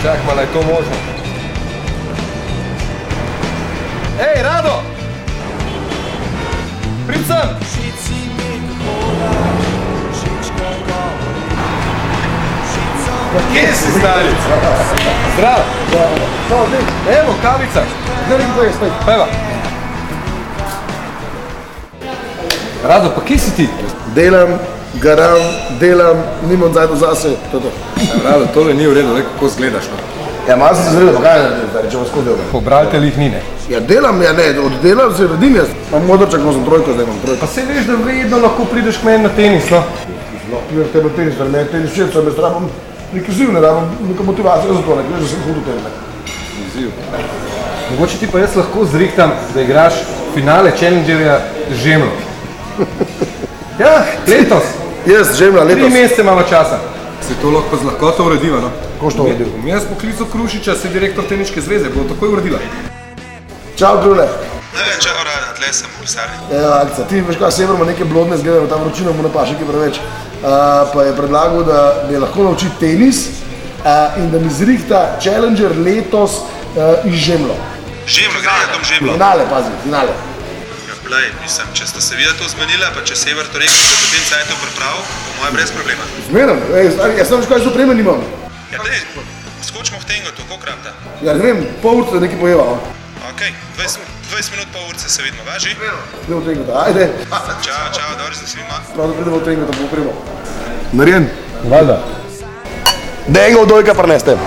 Čak malo je to možno. Ej, Rado! Prid sem! Kje si, stari? Zdrav! Evo, kavica! Peva! Rado, pa kje si ti? Delam, garam, nimam zajdo zase, to je to. Rado, tole ni v redu, kako zgledaš. Ja, malo sem se zredil, pa kaj ne, če vas skozi delam. Po braniteljih ni, ne? Ja, delam, ja ne, od dela se radim jaz. Imam modrčak, no sem trojko, zdaj imam trojko. Pa se veš, da vedno lahko prideš k meni na tenis, no? Primer tebe tenis, da meni tenis všeč, jaz rabim neki ziv, ne rabim neka motivacija za to, ne, veš, da sem hud v tem, ne. Ziv. Mogoče ti pa jaz lahko zrihtam, da igraš finale Challengerja z Žemljo. Ja, letos. Jaz, Žemlja, letos. 3 mesece imamo časa. Se to lahko z lahkoto urediva, no? Ko što uredil? Jaz poklical Krušiča, si direktor Teniške zveze, bo takoj uredila. Čau, Krule. Čau, Rado, tle sem v pisarni. Evo, akcija, ti veš kaj, Sever ima neke blodne zglede, ta vročina mu ne paše, ki preveč. Pa je predlagal, da me lahko nauči tenis in da mi zrihta Challenger letos iz Žemljo. Žemljo, gre je tom Žemljo. Finale, pazi, finale. Ja, glej, mislim, če sta se vida to zmenila, pa če Sever to rekel, da potem cajtov pripravil, po moje brez problema. Zmeram, jaz sem veš kaj, z opreme nimam. Ja, dej, skočimo v Tengotu, koliko rabta? Ja, ne vem, pol urce nekaj pojeva. Ok, 20 minut, pol urce se vidimo, važi? Idemo v Tengota, ajde. Čau, dobro se svima. Prav da pridemo v Tengota, bo opremo. Narejen? Valjda. Dejgo v dojka prinestem.